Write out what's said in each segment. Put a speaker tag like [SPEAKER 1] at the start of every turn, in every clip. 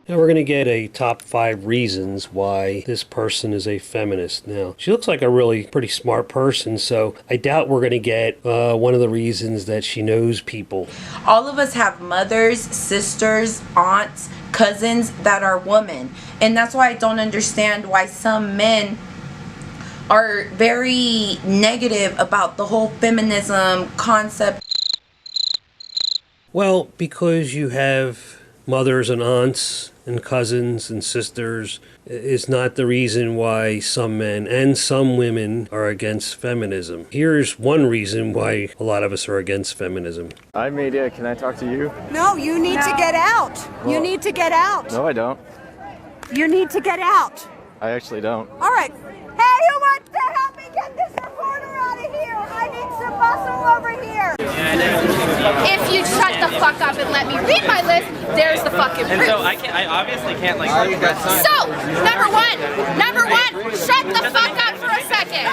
[SPEAKER 1] Now we're going to get a top 5 reasons why this person is a feminist. Now, she looks like a really pretty smart person, so I doubt we're going to get one of the reasons that she knows people.
[SPEAKER 2] All of us have mothers, sisters, aunts, cousins that are women. And that's why I don't understand why some men are very negative about the whole feminism concept.
[SPEAKER 1] Well, because you have mothers and aunts and cousins and sisters is not the reason why some men and some women are against feminism. Here's one reason why a lot of us are against feminism.
[SPEAKER 3] Hi, media. Can I talk to you?
[SPEAKER 4] No, you need to get out.
[SPEAKER 3] Well,
[SPEAKER 4] you need to get out.
[SPEAKER 3] No, I don't.
[SPEAKER 4] You need to get out.
[SPEAKER 3] I actually don't.
[SPEAKER 4] All right. Hey, who wants to help me get this reporter out of here? I need some muscle over here.
[SPEAKER 5] If you shut the fuck up and let me read my list, there's the fucking proof.
[SPEAKER 6] And so I obviously can't like.
[SPEAKER 5] So, number one, shut the fuck up for a second.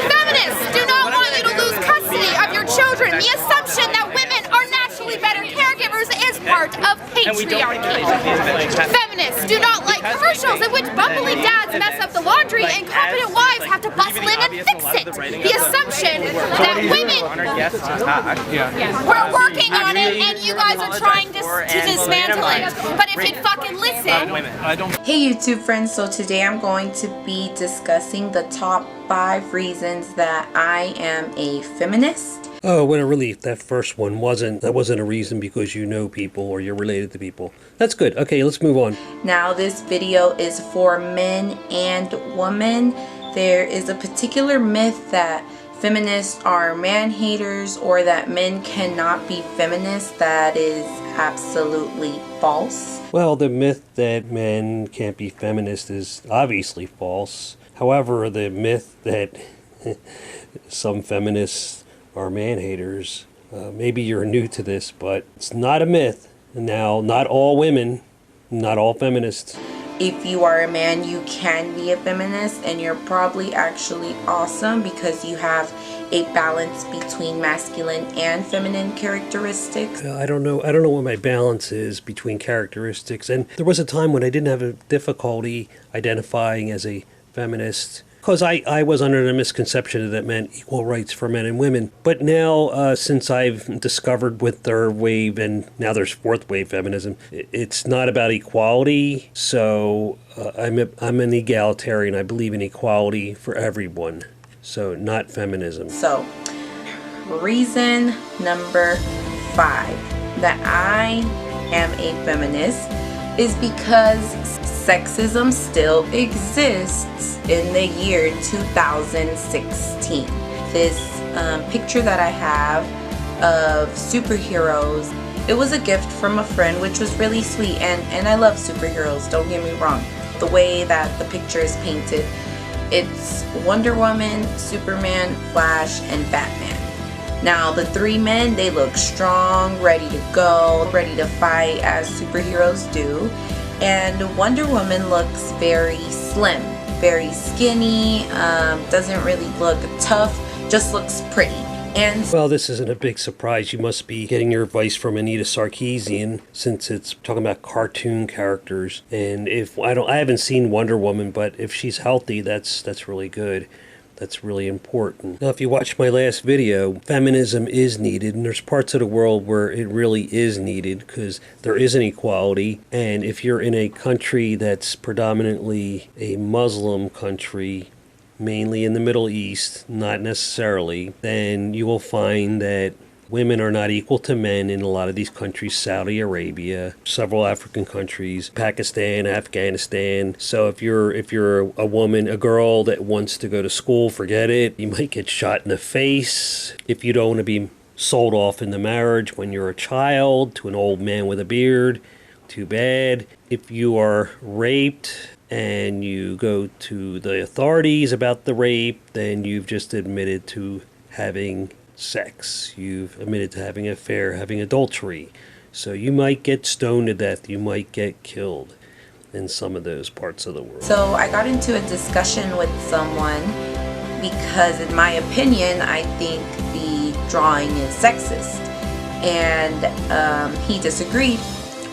[SPEAKER 5] Feminists do not want you to lose custody of your children. The assumption that women are naturally better caregivers is part of patriarchy. Feminists do not like commercials in which bumbling dads mess up the laundry and competent wives have to bustle in and fix it. The assumption that women... We're working on it and you guys are trying to dismantle it. But if you'd fucking listen...
[SPEAKER 2] Hey YouTube friends, so today I'm going to be discussing the top 5 reasons that I am a feminist.
[SPEAKER 1] Oh, what a relief. That first one wasn't a reason because you know people or you're related to people. That's good. Okay, let's move on.
[SPEAKER 2] Now this video is for men and women. There is a particular myth that feminists are man haters or that men cannot be feminists. That is absolutely false.
[SPEAKER 1] Well, the myth that men can't be feminists is obviously false. However, the myth that some feminists are man-haters, maybe you're new to this, but it's not a myth. Now, not all women, not all feminists.
[SPEAKER 2] If you are a man, you can be a feminist, and you're probably actually awesome because you have a balance between masculine and feminine characteristics.
[SPEAKER 1] I don't know what my balance is between characteristics, and there was a time when I didn't have a difficulty identifying as a feminist because I was under the misconception that meant equal rights for men and women. But now, since I've discovered with third wave and now there's fourth wave feminism, it's not about equality. So I'm an egalitarian. I believe in equality for everyone. So not feminism.
[SPEAKER 2] So reason number 5 that I am a feminist is because sexism still exists in the year 2016. This picture that I have of superheroes, it was a gift from a friend, which was really sweet, and I love superheroes, don't get me wrong. The way that the picture is painted, it's Wonder Woman, Superman, Flash, and Batman. Now the 3 men, they look strong, ready to go, ready to fight as superheroes do. And Wonder Woman looks very slim, very skinny, doesn't really look tough, just looks pretty. And
[SPEAKER 1] well, this isn't a big surprise. You must be getting your advice from Anita Sarkeesian, since it's talking about cartoon characters. And if I haven't seen Wonder Woman, but if she's healthy, that's really good. That's really important. Now, if you watch my last video, feminism is needed, and there's parts of the world where it really is needed because there is inequality. And if you're in a country that's predominantly a Muslim country, mainly in the Middle East, not necessarily, then you will find that women are not equal to men in a lot of these countries, Saudi Arabia, several African countries, Pakistan, Afghanistan. So if you're a woman, a girl that wants to go to school, forget it. You might get shot in the face. If you don't want to be sold off into marriage when you're a child to an old man with a beard, too bad. If you are raped and you go to the authorities about the rape, then you've just admitted to having sex. You've admitted to having an affair, having adultery. So you might get stoned to death. You might get killed in some of those parts of the world.
[SPEAKER 2] so I got into a discussion with someone because in my opinion, I think the drawing is sexist. And he disagreed.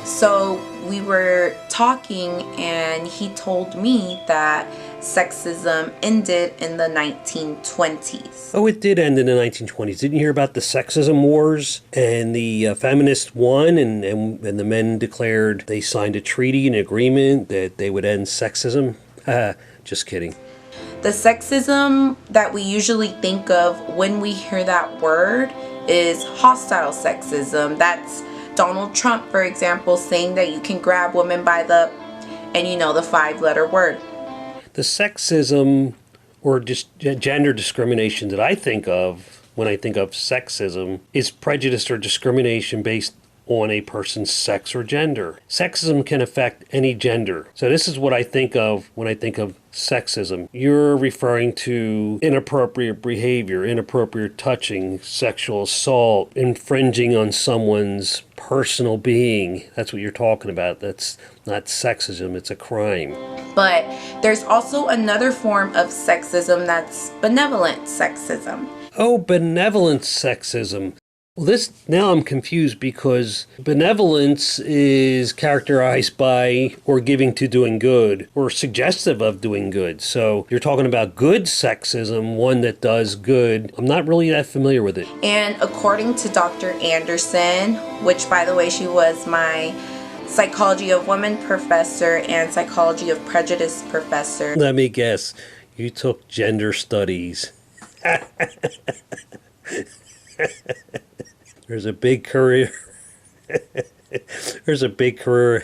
[SPEAKER 2] So we were talking and he told me that sexism ended in the 1920s.
[SPEAKER 1] Oh, it did end in the 1920s. Didn't you hear about the sexism wars? And the feminists won, and the men declared they signed a treaty, an agreement that they would end sexism. Just kidding.
[SPEAKER 2] The sexism that we usually think of when we hear that word is hostile sexism. That's Donald Trump, for example, saying that you can grab women by the, and you know, the 5-letter word.
[SPEAKER 1] The sexism or just gender discrimination that I think of when I think of sexism is prejudice or discrimination based on a person's sex or gender. Sexism can affect any gender. So this is what I think of when I think of sexism. You're referring to inappropriate behavior, inappropriate touching, sexual assault, infringing on someone's personal being. That's what you're talking about. That's not sexism, it's a crime.
[SPEAKER 2] But there's also another form of sexism that's benevolent sexism.
[SPEAKER 1] Oh, benevolent sexism. Well, now I'm confused because benevolence is characterized by or giving to doing good or suggestive of doing good. So you're talking about good sexism, one that does good. I'm not really that familiar with it.
[SPEAKER 2] And according to Dr. Anderson, which by the way, she was my psychology of women professor and psychology of prejudice professor.
[SPEAKER 1] Let me guess, you took gender studies. There's a big career. There's a big career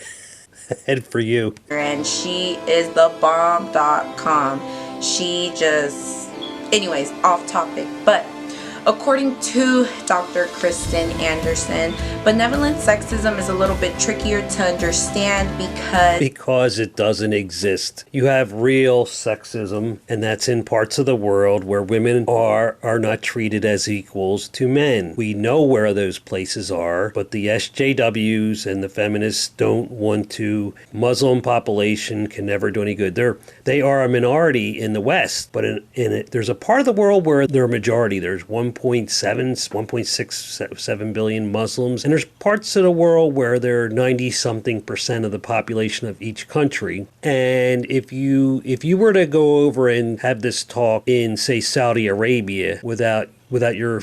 [SPEAKER 1] ahead for you.
[SPEAKER 2] And she is the bomb.com. She just, anyways, off topic. But according to Dr. Kristen Anderson, benevolent sexism is a little bit trickier to understand
[SPEAKER 1] because it doesn't exist. You have real sexism, and that's in parts of the world where women are not treated as equals to men. We know where those places are, but the SJWs and the feminists don't want to. Muslim population can never do any good. They are a minority in the West, but there's a part of the world where they're a majority. There's 1.67 billion Muslims, and there's parts of the world where there are 90-something% of the population of each country. And if you were to go over and have this talk in, say, Saudi Arabia without your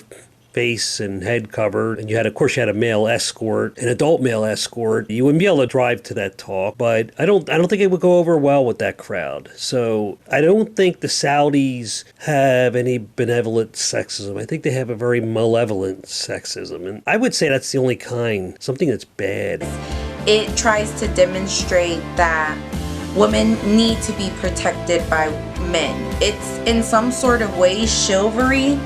[SPEAKER 1] face and head covered, and you had a male escort, an adult male escort, you wouldn't be able to drive to that talk. But I don't think it would go over well with that crowd. So I don't think the Saudis have any benevolent sexism. I think they have a very malevolent sexism, and I would say that's the only kind, something that's bad.
[SPEAKER 2] It tries to demonstrate that women need to be protected by men. It's in some sort of way chivalry.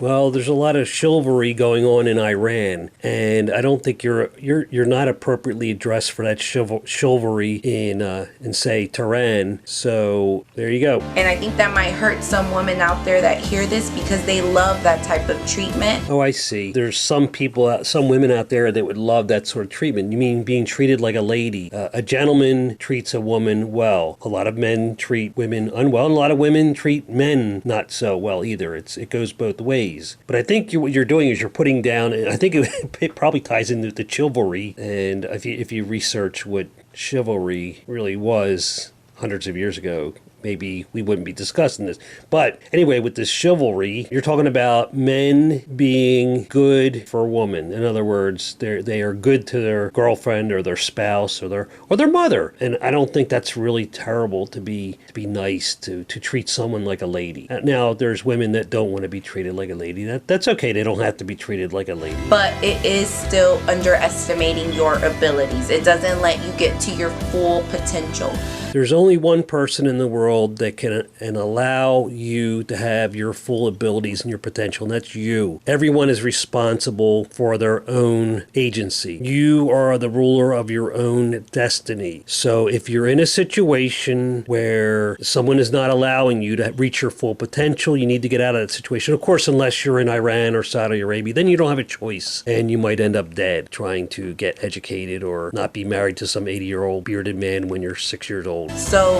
[SPEAKER 1] Well, there's a lot of chivalry going on in Iran, and I don't think you're not appropriately dressed for that chivalry in say Tehran. So there you go.
[SPEAKER 2] And I think that might hurt some women out there that hear this because they love that type of treatment.
[SPEAKER 1] Oh, I see. There's some women out there that would love that sort of treatment. You mean being treated like a lady? A gentleman treats a woman well. A lot of men treat women unwell, and a lot of women treat men not so well either. It goes both ways. But I think what you're doing is you're putting down, and I think it probably ties into the chivalry. And if you research what chivalry really was hundreds of years ago, maybe we wouldn't be discussing this. But anyway, with this chivalry, you're talking about men being good for a woman. In other words, they are good to their girlfriend or their spouse or their mother. And I don't think that's really terrible to be nice to treat someone like a lady. Now, there's women that don't want to be treated like a lady. That's okay. They don't have to be treated like a lady.
[SPEAKER 2] But it is still underestimating your abilities. It doesn't let you get to your full potential.
[SPEAKER 1] There's only one person in the world that can allow you to have your full abilities and your potential, and that's you. Everyone is responsible for their own agency. You are the ruler of your own destiny. So if you're in a situation where someone is not allowing you to reach your full potential, you need to get out of that situation. Of course, unless you're in Iran or Saudi Arabia, then you don't have a choice, and you might end up dead trying to get educated or not be married to some 80-year-old bearded man when you're 6 years old.
[SPEAKER 2] So,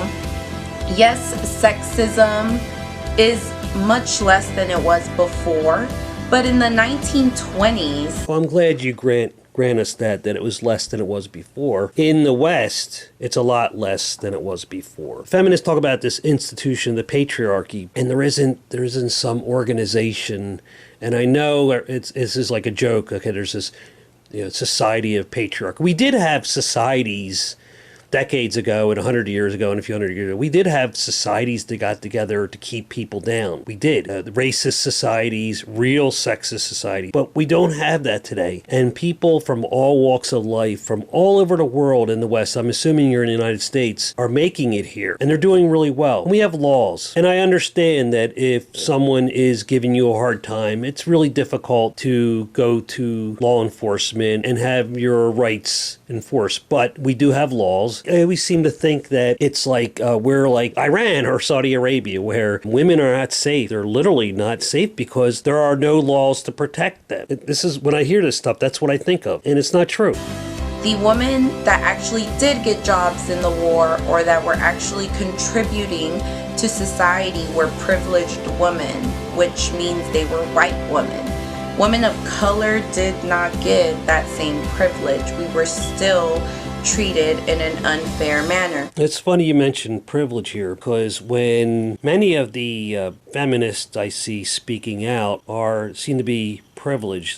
[SPEAKER 2] yes, sexism is much less than it was before, but in the 1920s...
[SPEAKER 1] Well, I'm glad you grant grant us that it was less than it was before. In the West, it's a lot less than it was before. Feminists talk about this institution, the patriarchy, and there isn't some organization. And I know this is like a joke. Okay, there's this society of patriarchy. We did have societies decades ago and 100 years ago and a few hundred years ago. We did have societies that got together to keep people down. We did. The racist societies, real sexist society. But we don't have that today. And people from all walks of life, from all over the world in the West, I'm assuming you're in the United States, are making it here. And they're doing really well. We have laws. And I understand that if someone is giving you a hard time, it's really difficult to go to law enforcement and have your rights enforced. But we do have laws. I always seem to think that it's like we're like Iran or Saudi Arabia, where women are not safe. They're literally not safe because there are no laws to protect them. This is, when I hear this stuff, that's what I think of. And it's not true.
[SPEAKER 2] The women that actually did get jobs in the war or that were actually contributing to society were privileged women, which means they were white women. Women of color did not get that same privilege. We were still treated in an unfair manner.
[SPEAKER 1] It's funny you mentioned privilege here, because when many of the feminists I see speaking out seem to be privileged,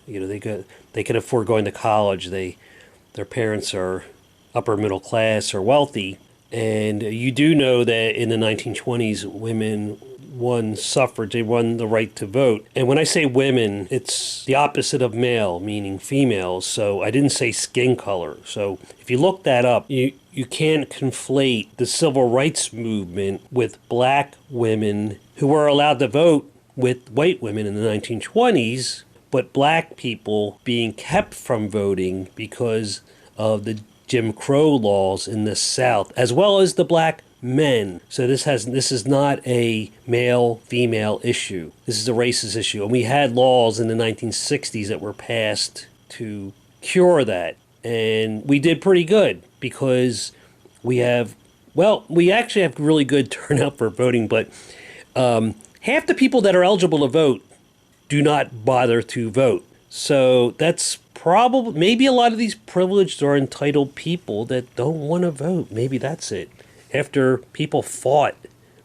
[SPEAKER 1] they can afford going to college, their parents are upper middle class or wealthy, and you do know that in the 1920s women won suffrage, they won the right to vote. And when I say women, it's the opposite of male, meaning females. So I didn't say skin color. So if you look that up, you can't conflate the civil rights movement with black women who were allowed to vote with white women in the 1920s, but black people being kept from voting because of the Jim Crow laws in the South, as well as the black men. So this is not a male-female issue. This is a racist issue. And we had laws in the 1960s that were passed to cure that. And we did pretty good because we actually have really good turnout for voting, but half the people that are eligible to vote do not bother to vote. So that's probably, maybe a lot of these privileged or entitled people that don't want to vote. Maybe that's it. After people fought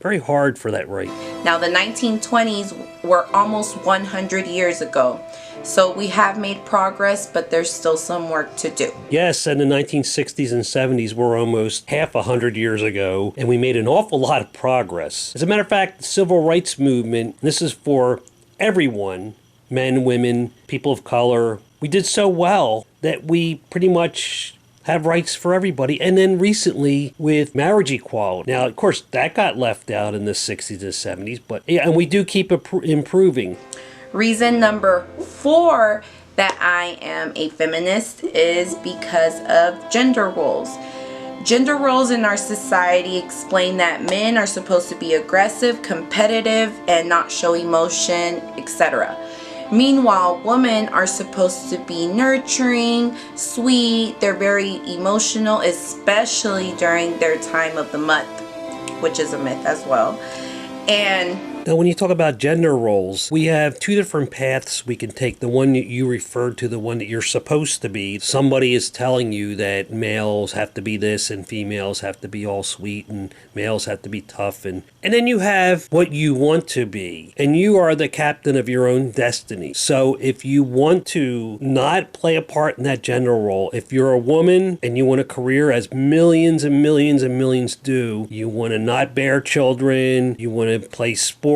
[SPEAKER 1] very hard for that right.
[SPEAKER 2] Now, the 1920s were almost 100 years ago. So we have made progress, but there's still some work to do.
[SPEAKER 1] Yes, and the 1960s and 70s were almost half 100 years ago, and we made an awful lot of progress. As a matter of fact, the civil rights movement, this is for everyone, men, women, people of color, we did so well that we pretty much have rights for everybody. And then recently with marriage equality. Now, of course, that got left out in the 60s and 70s, but yeah, and we do keep improving.
[SPEAKER 2] Reason number 4 that I am a feminist is because of gender roles. Gender roles in our society explain that men are supposed to be aggressive, competitive, and not show emotion, etc. Meanwhile, women are supposed to be nurturing, sweet, they're very emotional, especially during their time of the month, which is a myth as well. And
[SPEAKER 1] now, when you talk about gender roles, we have two different paths we can take. The one that you referred to, the one that you're supposed to be. Somebody is telling you that males have to be this and females have to be all sweet and males have to be tough. And then you have what you want to be. And you are the captain of your own destiny. So if you want to not play a part in that gender role, if you're a woman and you want a career as millions and millions and millions do, you want to not bear children, you want to play sports,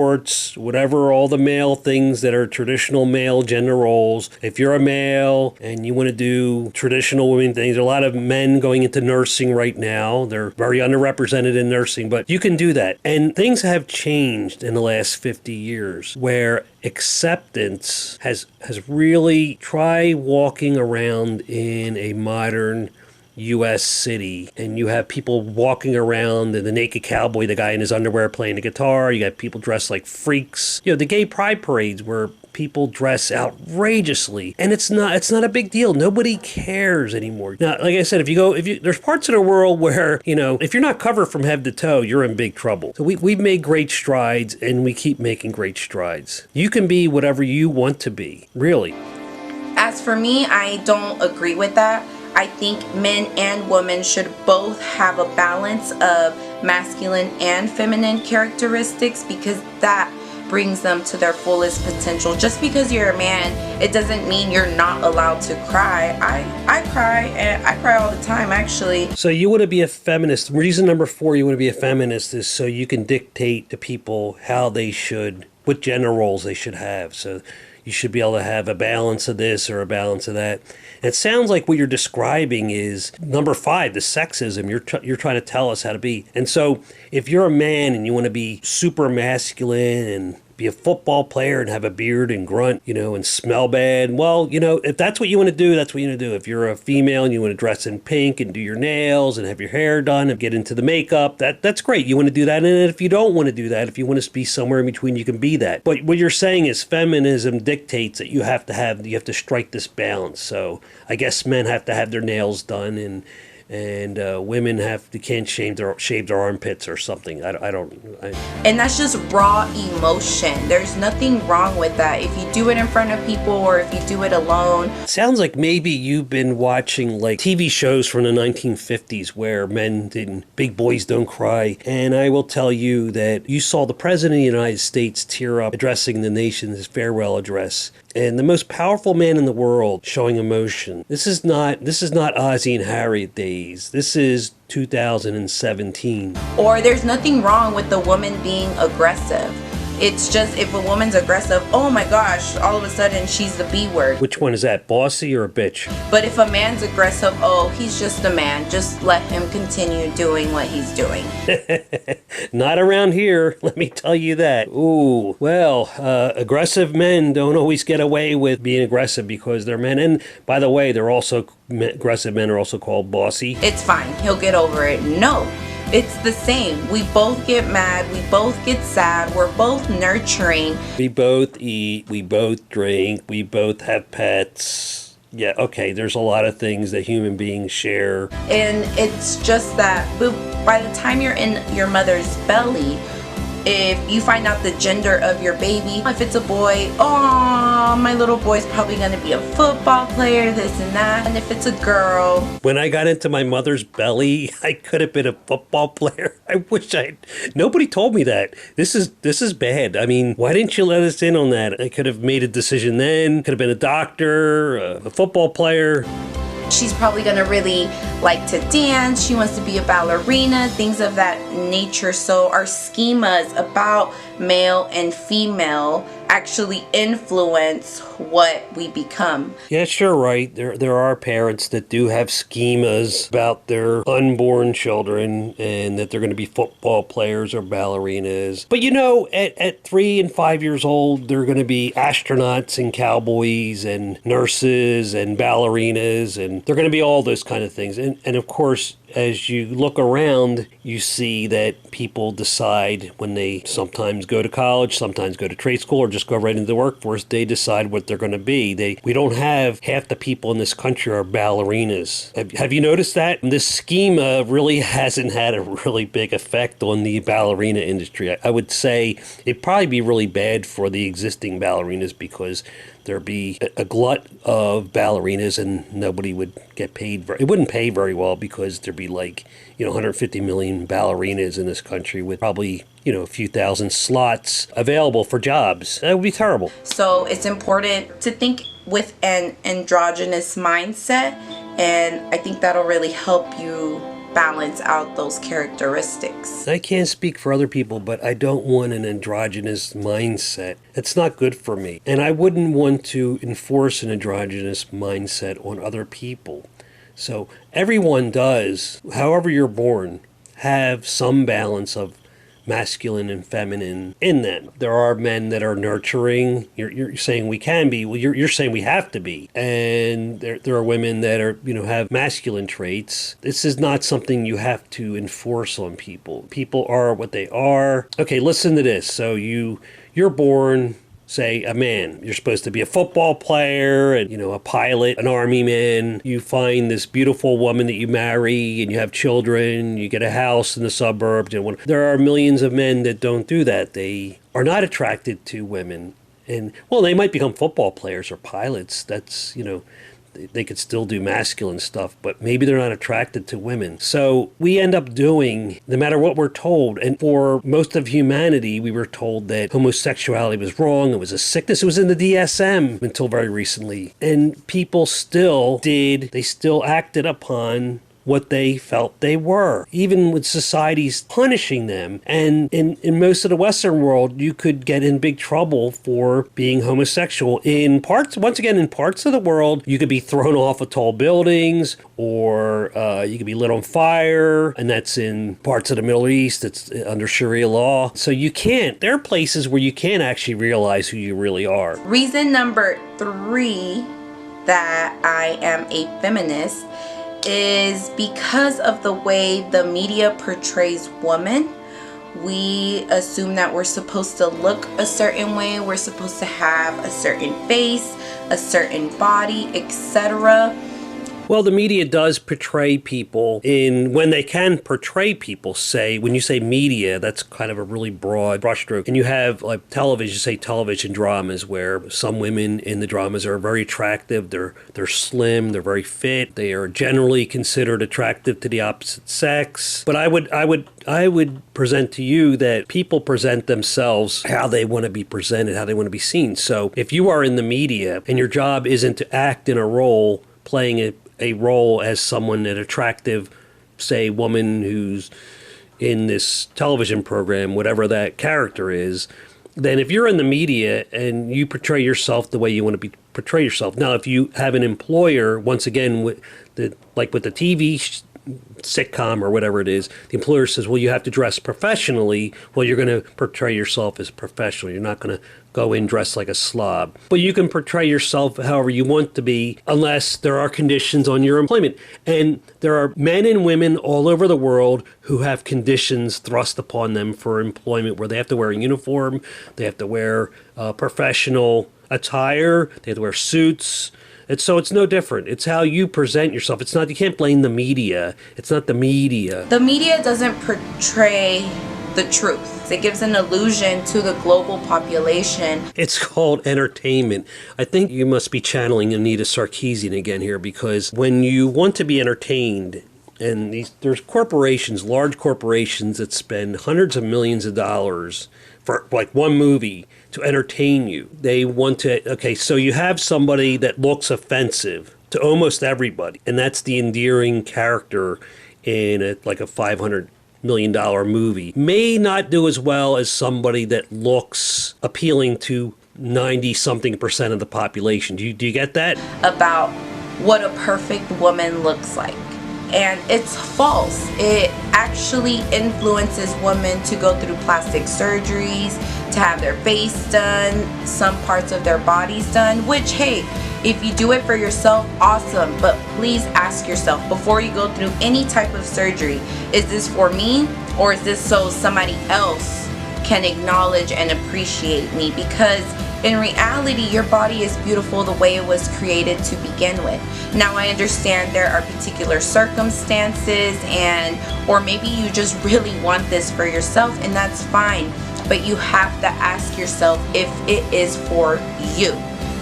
[SPEAKER 1] whatever, all the male things that are traditional male gender roles. If you're a male and you want to do traditional women things, there are a lot of men going into nursing right now. They're very underrepresented in nursing, but you can do that. And things have changed in the last 50 years where acceptance has really, try walking around in a modern U.S. city, and you have people walking around, and the naked cowboy, the guy in his underwear playing the guitar. You got people dressed like freaks. You know, the gay pride parades where people dress outrageously, and it's not a big deal. Nobody cares anymore. Now, like I said, there's parts of the world where, if you're not covered from head to toe, you're in big trouble. So we've made great strides, and we keep making great strides. You can be whatever you want to be, really.
[SPEAKER 2] As for me, I don't agree with that. I think men and women should both have a balance of masculine and feminine characteristics, because that brings them to their fullest potential. Just because you're a man, it doesn't mean you're not allowed to cry. I cry, and I cry all the time, actually.
[SPEAKER 1] So you want to be a feminist. Reason number 4 you want to be a feminist is so you can dictate to people how they should, what gender roles they should have. So you should be able to have a balance of this or a balance of that. And it sounds like what you're describing is number 5, the sexism. You're trying to tell us how to be. And so if you're a man and you want to be super masculine and be a football player and have a beard and grunt, and smell bad. Well, if that's what you want to do, that's what you want to do. If you're a female and you want to dress in pink and do your nails and have your hair done and get into the makeup, that's great. You want to do that. And if you don't want to do that, if you want to be somewhere in between, you can be that. But what you're saying is feminism dictates that you have to strike this balance. So I guess men have to have their nails done, and women can't shave their armpits or something.
[SPEAKER 2] And that's just raw emotion. There's nothing wrong with that. If you do it in front of people or if you do it alone.
[SPEAKER 1] Sounds like maybe you've been watching like TV shows from the 1950s where big boys don't cry. And I will tell you that you saw the President of the United States tear up addressing the nation's farewell address. And the most powerful man in the world showing emotion. This is not Ozzie and Harriet days. This is 2017.
[SPEAKER 2] Or there's nothing wrong with the woman being aggressive. It's just if a woman's aggressive, oh my gosh, all of a sudden she's the B word.
[SPEAKER 1] Which one is that, bossy or a bitch?
[SPEAKER 2] But if a man's aggressive, oh, he's just a man. Just let him continue doing what he's doing.
[SPEAKER 1] Not around here, let me tell you that. Ooh, well, aggressive men don't always get away with being aggressive because they're men. And by the way, aggressive men are also called bossy.
[SPEAKER 2] It's fine, he'll get over it. No. It's the same. We both get mad. We both get sad. We're both nurturing.
[SPEAKER 1] We both eat. We both drink. We both have pets. Yeah, okay, there's a lot of things that human beings share.
[SPEAKER 2] And it's just that by the time you're in your mother's belly, if you find out the gender of your baby, if it's a boy, oh, my little boy's probably going to be a football player, this and that. And if it's a girl.
[SPEAKER 1] When I got into my mother's belly, I could have been a football player. I wish nobody told me that. This is bad. I mean, why didn't you let us in on that? I could have made a decision then. Could have been a doctor, a football player.
[SPEAKER 2] She's probably going to really like to dance. She wants to be a ballerina, things of that nature. So our schemas about male and female actually influence what we become.
[SPEAKER 1] Yes, you're right. There are parents that do have schemas about their unborn children and that they're going to be football players or ballerinas. But at 3 and 5 years old, they're going to be astronauts and cowboys and nurses and ballerinas, and they're going to be all those kind of things. And of course, as you look around, you see that people decide when they sometimes go to college, sometimes go to trade school, or just go right into the workforce, they decide what they're going to be. We don't have half the people in this country are ballerinas. Have you noticed that? This schema really hasn't had a really big effect on the ballerina industry. I would say it'd probably be really bad for the existing ballerinas because there'd be a glut of ballerinas and nobody would get paid. It wouldn't pay very well because there'd be 150 million ballerinas in this country with probably, a few thousand slots available for jobs. That would be terrible.
[SPEAKER 2] So it's important to think with an androgynous mindset, and I think that'll really help you balance out those characteristics.
[SPEAKER 1] I can't speak for other people, but I don't want an androgynous mindset. It's not good for me. And I wouldn't want to enforce an androgynous mindset on other people. So everyone does, however you're born, have some balance of masculine and feminine in them. There are men that are nurturing. You're saying we can be. Well, you're saying we have to be. And there are women that are, have masculine traits. This is not something you have to enforce on people. People are what they are. Okay, listen to this. So you're born, say, a man. You're supposed to be a football player and, a pilot, an army man. You find this beautiful woman that you marry and you have children. You get a house in the suburbs. There are millions of men that don't do that. They are not attracted to women. And well, they might become football players or pilots. That's, they could still do masculine stuff, but maybe they're not attracted to women. So we end up doing, no matter what we're told, and for most of humanity, we were told that homosexuality was wrong, it was a sickness, it was in the DSM until very recently. And people still acted upon what they felt they were, even with societies punishing them. And in most of the Western world, you could get in big trouble for being homosexual. In parts of the world, you could be thrown off of tall buildings, or you could be lit on fire, and that's in parts of the Middle East. It's under Sharia law. So there are places where you can't actually realize who you really are.
[SPEAKER 2] Reason number 3 that I am a feminist is because of the way the media portrays women. We assume that we're supposed to look a certain way, we're supposed to have a certain face, a certain body, etc.
[SPEAKER 1] Well, the media does portray people when they can portray people, when you say media, that's kind of a really broad brushstroke. And you have like television dramas where some women in the dramas are very attractive, they're slim, they're very fit, they are generally considered attractive to the opposite sex. But I would present to you that people present themselves how they want to be presented, how they want to be seen. So if you are in the media and your job isn't to act in a role, playing a role as someone, an attractive, say, woman who's in this television program, whatever that character is, then if you're in the media and you portray yourself the way you want to portray yourself. Now, if you have an employer, once again, with the TV sitcom or whatever it is, the employer says, well, you have to dress professionally. Well, you're going to portray yourself as professional. You're not going to go in dressed like a slob. But you can portray yourself however you want to be, unless there are conditions on your employment. And there are men and women all over the world who have conditions thrust upon them for employment where they have to wear a uniform, they have to wear professional attire, they have to wear suits. And so it's no different. It's how you present yourself. You can't blame the media. It's not the media.
[SPEAKER 2] The media doesn't portray the truth. It gives an illusion to the global population.
[SPEAKER 1] It's called entertainment. I think you must be channeling Anita Sarkeesian again here, because when you want to be entertained, and there's corporations, large corporations that spend hundreds of millions of dollars for like one movie to entertain you. They want to, so you have somebody that looks offensive to almost everybody, and that's the endearing character in a $500 million movie. May not do as well as somebody that looks appealing to 90-something% of the population. Do you get that?
[SPEAKER 2] About what a perfect woman looks like. And it's false. It actually influences women to go through plastic surgeries, to have their face done, some parts of their bodies done, which, hey, if you do it for yourself, awesome. But please ask yourself before you go through any type of surgery, is this for me, or is this so somebody else can acknowledge and appreciate me? Because in reality, your body is beautiful the way it was created to begin with. Now, I understand there are particular circumstances, or maybe you just really want this for yourself, and that's fine. But you have to ask yourself if it is for you,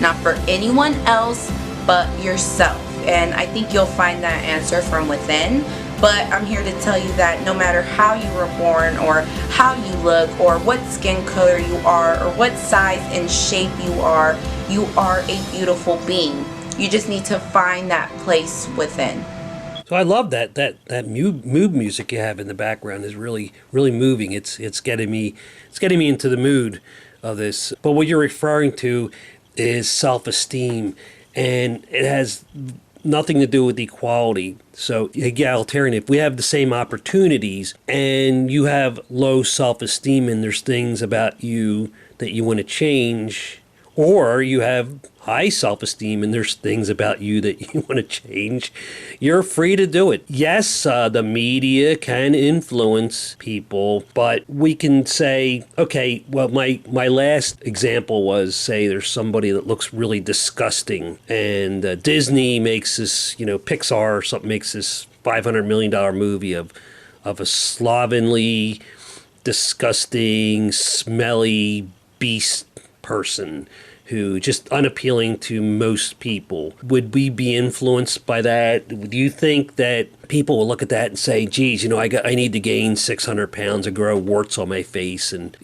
[SPEAKER 2] not for anyone else but yourself. And I think you'll find that answer from within. But I'm here to tell you that no matter how you were born, or how you look, or what skin color you are, or what size and shape you are a beautiful being. You just need to find that place within.
[SPEAKER 1] So I love that mood music you have in the background is really, really moving. It's getting me into the mood of this. But what you're referring to is self-esteem, and it has nothing to do with equality. So egalitarian, if we have the same opportunities and you have low self-esteem and there's things about you that you want to change, or you have high self-esteem and there's things about you that you want to change, you're free to do it. Yes, the media can influence people, but we can say, okay, well, my last example was, say there's somebody that looks really disgusting, and Disney makes this, Pixar or something makes this $500 million movie of a slovenly, disgusting, smelly beast person who just unappealing to most people. Would we be influenced by that? Do you think that people will look at that and say, geez, I need to gain 600 pounds and grow warts on my face and,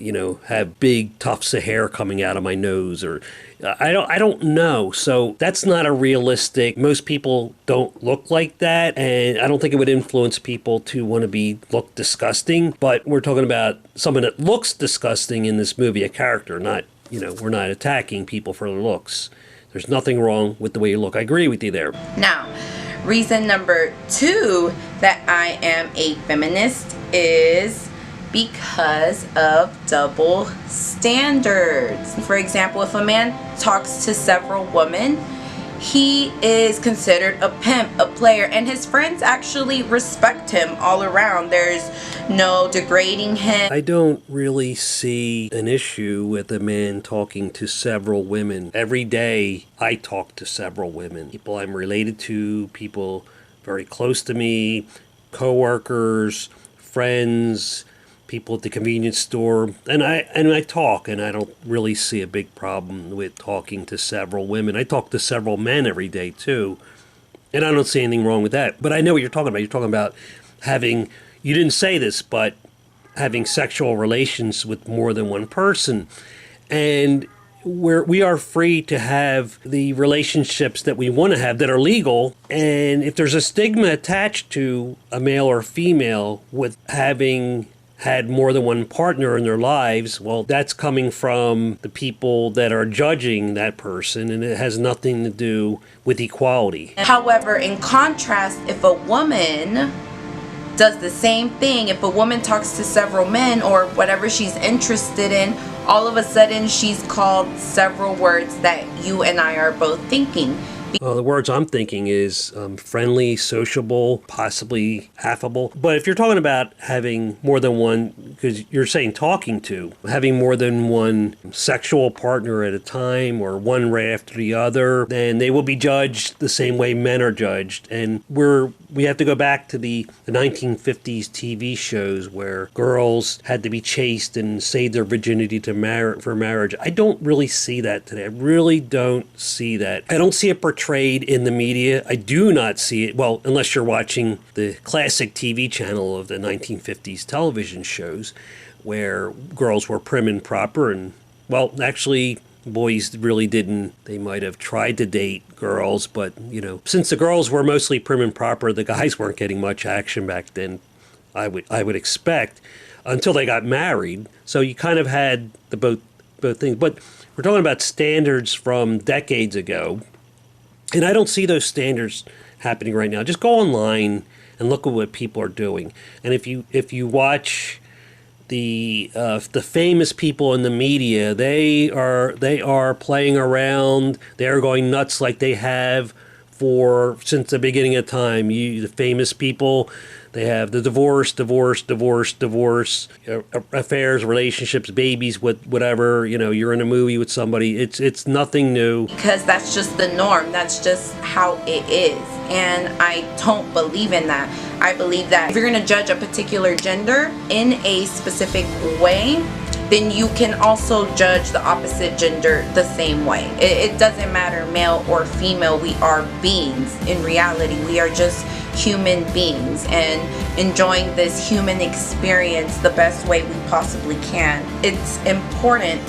[SPEAKER 1] have big tufts of hair coming out of my nose? Or I don't know. So that's not a realistic. Most people don't look like that. And I don't think it would influence people to want to look disgusting. But we're talking about someone that looks disgusting in this movie, a character, not, we're not attacking people for their looks. There's nothing wrong with the way you look. I agree with you there.
[SPEAKER 2] Now, reason number 2 that I am a feminist is because of double standards. For example, if a man talks to several women, he is considered a pimp, a player, and his friends actually respect him all around. There's no degrading him.
[SPEAKER 1] I don't really see an issue with a man talking to several women. Every day I talk to several women. People I'm related to, people very close to me, coworkers, friends, people at the convenience store, and I talk, and I don't really see a big problem with talking to several women. I talk to several men every day too, and I don't see anything wrong with that. But I know what you're talking about. You're talking about having, you didn't say this, but having sexual relations with more than one person. And we are free to have the relationships that we want to have that are legal. And if there's a stigma attached to a male or female with having had more than one partner in their lives, well, that's coming from the people that are judging that person, and it has nothing to do with equality.
[SPEAKER 2] However, in contrast, if a woman does the same thing, if a woman talks to several men or whatever she's interested in, all of a sudden she's called several words that you and I are both thinking.
[SPEAKER 1] Well, the words I'm thinking is friendly, sociable, possibly affable. But if you're talking about having more than one, because you're saying talking to, having more than one sexual partner at a time or one right after the other, then they will be judged the same way men are judged. And we have to go back to the 1950s TV shows where girls had to be chaste and save their virginity for marriage. I don't really see that today. I really don't see that. I don't see it portrayed in the media. I do not see it, well, unless you're watching the classic TV channel of the 1950s television shows where girls were prim and proper and, well, actually boys really didn't. They might have tried to date girls, but, since the girls were mostly prim and proper, the guys weren't getting much action back then, I would expect, until they got married. So you kind of had the both things. But we're talking about standards from decades ago, and I don't see those standards happening right now. Just go online and look at what people are doing. And if you watch the famous people in the media, they are playing around. They are going nuts like they have since the beginning of time. The famous people, they have the divorce, affairs, relationships, babies, whatever. You're in a movie with somebody. It's nothing new.
[SPEAKER 2] Because that's just the norm. That's just how it is. And I don't believe in that. I believe that if you're going to judge a particular gender in a specific way, then you can also judge the opposite gender the same way. It doesn't matter male or female. We are beings. In reality, we are just human beings and enjoying this human experience the best way we possibly can. It's important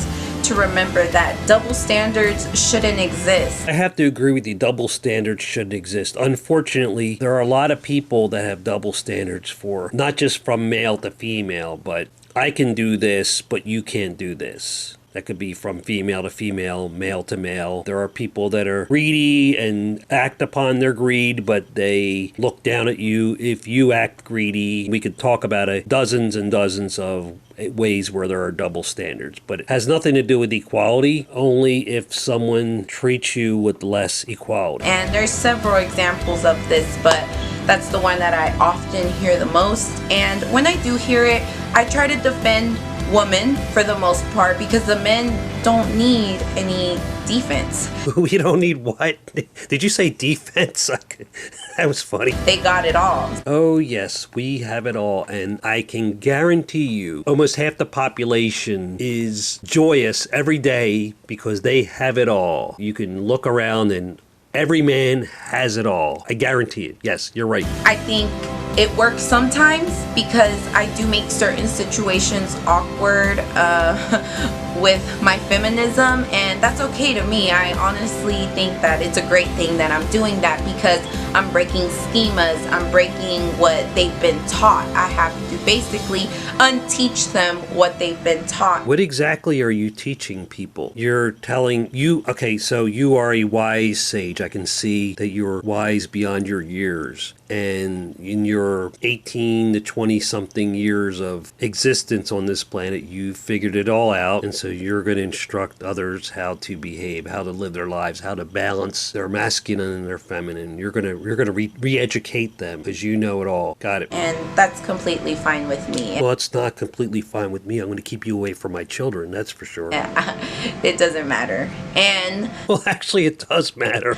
[SPEAKER 2] to remember that double standards shouldn't exist.
[SPEAKER 1] I have to agree with you. Double standards shouldn't exist. Unfortunately, there are a lot of people that have double standards for not just from male to female, but I can do this, but you can't do this. That could be from female to female, male to male. There are people that are greedy and act upon their greed, but they look down at you if you act greedy. We could talk about dozens and dozens of ways where there are double standards, but it has nothing to do with equality, only if someone treats you with less equality.
[SPEAKER 2] And there's several examples of this, but that's the one that I often hear the most. And when I do hear it, I try to defend woman for the most part, because the men don't need any defense.
[SPEAKER 1] We don't need what? Did you say defense? That was funny.
[SPEAKER 2] They got it all.
[SPEAKER 1] Oh yes, we have it all, and I can guarantee you almost half the population is joyous every day because they have it all. You can look around and every man has it all. I guarantee it. Yes, you're right.
[SPEAKER 2] I think it works sometimes because I do make certain situations awkward with my feminism, and that's okay to me. I honestly think that it's a great thing that I'm doing that because I'm breaking schemas, I'm breaking what they've been taught. I have to basically unteach them what they've been taught.
[SPEAKER 1] What exactly are you teaching people? You're telling you, okay, so you are a wise sage. I can see that you're wise beyond your years. And in your 18 to 20 something years of existence on this planet, you figured it all out. And so you're going to instruct others how to behave, how to live their lives, how to balance their masculine and their feminine. You're going to re-educate them because you know it all. Got it.
[SPEAKER 2] And that's completely fine with me.
[SPEAKER 1] Well, it's not completely fine with me. I'm going to keep you away from my children. That's for sure.
[SPEAKER 2] It doesn't matter. And
[SPEAKER 1] well, actually, it does matter.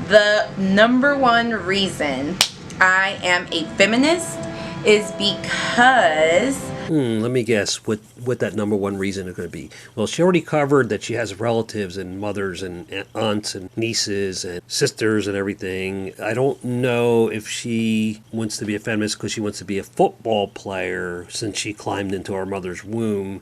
[SPEAKER 2] the number one reason I am a feminist is because...
[SPEAKER 1] Let me guess what that number one reason is going to be. Well, she already covered that she has relatives and mothers and aunts and nieces and sisters and everything. I don't know if she wants to be a feminist because she wants to be a football player since she climbed into her mother's womb.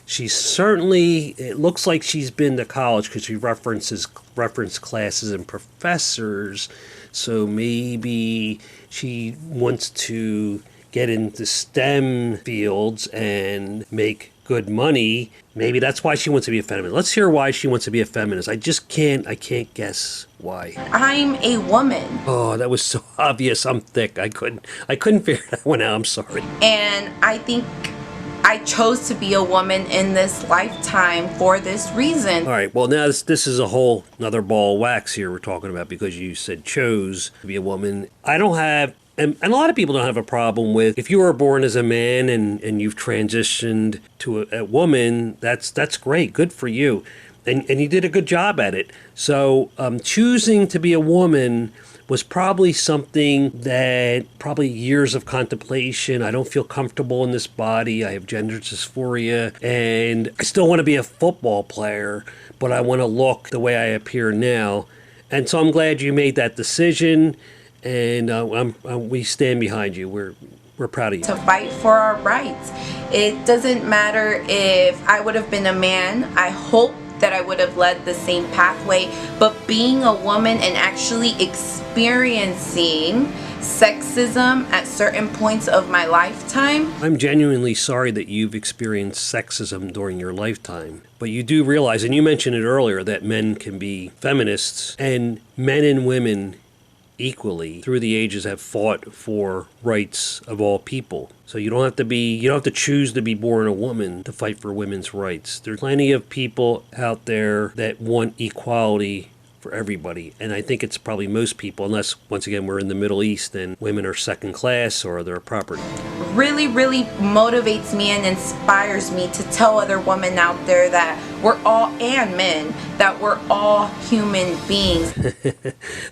[SPEAKER 1] She certainly, it looks like she's been to college because she referenced classes and professors. So maybe she wants to get into STEM fields and make good money. Maybe that's why she wants to be a feminist. Let's hear why she wants to be a feminist. I can't guess why.
[SPEAKER 2] I'm a woman.
[SPEAKER 1] Oh, that was so obvious. I'm thick. I couldn't figure that one out. I'm sorry.
[SPEAKER 2] And I think I chose to be a woman in this lifetime for this reason.
[SPEAKER 1] All right. Well, now this is a whole another ball of wax here we're talking about because you said chose to be a woman. I don't have... And a lot of people don't have a problem with if you were born as a man and you've transitioned to a woman, that's great. Good for you. And you did a good job at it. So choosing to be a woman was probably something that probably years of contemplation. I don't feel comfortable in this body. I have gender dysphoria and I still want to be a football player, but I want to look the way I appear now. And so I'm glad you made that decision. And we stand behind you. We're proud of you.
[SPEAKER 2] To fight for our rights. It doesn't matter if I would have been a man. I hope that I would have led the same pathway. But being a woman and actually experiencing sexism at certain points of my lifetime.
[SPEAKER 1] I'm genuinely sorry that you've experienced sexism during your lifetime. But you do realize, and you mentioned it earlier, that men can be feminists and men and women equally through the ages have fought for rights of all people. So you don't have to choose to be born a woman to fight for women's rights. There's plenty of people out there that want equality for everybody. And I think it's probably most people, unless once again we're in the Middle East and women are second class or they're property.
[SPEAKER 2] Really motivates me and inspires me to tell other women out there that we're all, and men, that we're all human beings.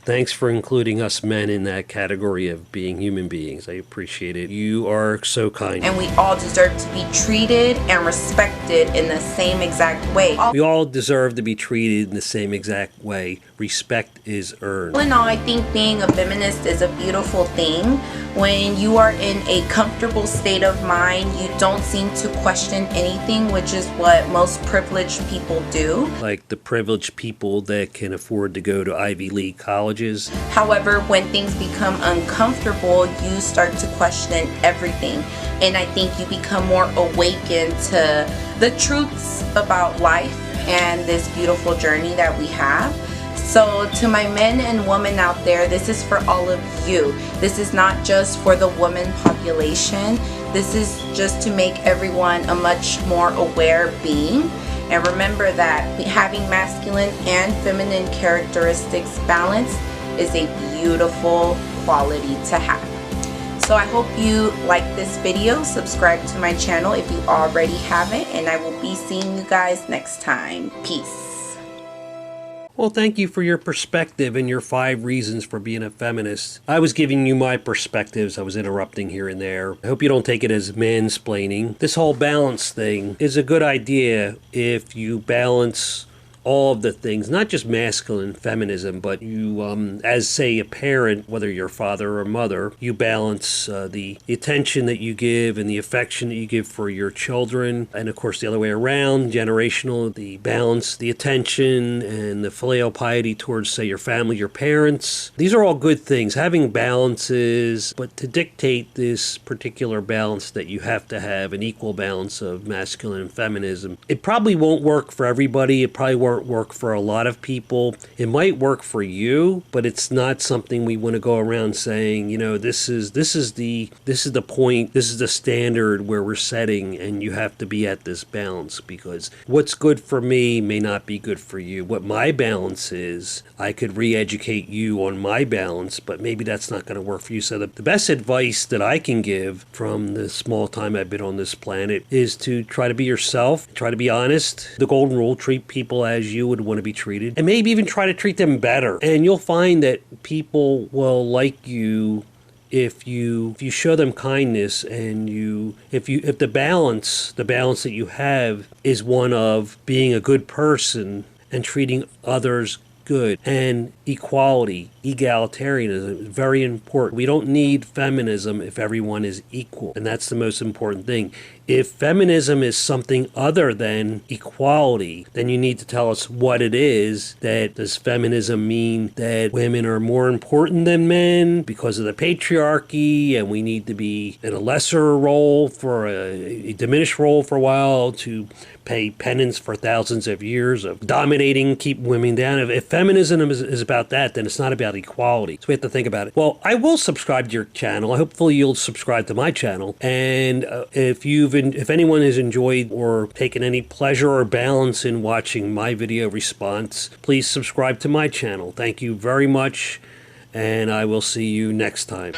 [SPEAKER 1] Thanks for including us men in that category of being human beings. I appreciate it. You are so kind.
[SPEAKER 2] And we all deserve to be treated and respected in the same exact way.
[SPEAKER 1] We all deserve to be treated in the same exact way. Respect is earned.
[SPEAKER 2] All in all, I think being a feminist is a beautiful thing. When you are in a comfortable state of mind, you don't seem to question anything, which is what most privileged people do.
[SPEAKER 1] Like the privileged people that can afford to go to Ivy League colleges.
[SPEAKER 2] However, when things become uncomfortable, you start to question everything. And I think you become more awakened to the truths about life and this beautiful journey that we have. So to my men and women out there, this is for all of you. This is not just for the woman population. This is just to make everyone a much more aware being. And remember that having masculine and feminine characteristics balanced is a beautiful quality to have. So I hope you like this video. Subscribe to my channel if you already haven't, and I will be seeing you guys next time. Peace.
[SPEAKER 1] Well, thank you for your perspective and your 5 reasons for being a feminist. I was giving you my perspectives. I was interrupting here and there. I hope you don't take it as mansplaining. This whole balance thing is a good idea if you balance all of the things, not just masculine feminism, but you, as say a parent, whether you're father or mother, you balance the attention that you give and the affection that you give for your children, and of course the other way around, generational, the balance, the attention and the filial piety towards, say, your family, your parents. These are all good things, having balances, but to dictate this particular balance that you have to have an equal balance of masculine and feminism, it probably won't work for everybody. It probably won't work for a lot of people. It might work for you, but it's not something we want to go around saying, you know, this is the point, this is the standard where we're setting, and you have to be at this balance, because what's good for me may not be good for you. What my balance is, I could re-educate you on my balance, but maybe that's not going to work for you. So the best advice that I can give from the small time I've been on this planet is to try to be yourself, try to be honest. The golden rule: treat people as you would want to be treated, and maybe even try to treat them better. And you'll find that people will like you if you show them kindness, and if the balance that you have is one of being a good person and treating others good, and equality, egalitarianism is very important. We don't need feminism if everyone is equal, and that's the most important thing. If feminism is something other than equality, then you need to tell us what it is. That does feminism mean that women are more important than men because of the patriarchy, and we need to be in a lesser role, for a diminished role for a while, to pay penance for thousands of years of dominating, keep women down? If feminism is about that, then it's not about equality. So we have to think about it. Well, I will subscribe to your channel. Hopefully you'll subscribe to my channel. And if anyone has enjoyed or taken any pleasure or balance in watching my video response, please subscribe to my channel. Thank you very much, and I will see you next time.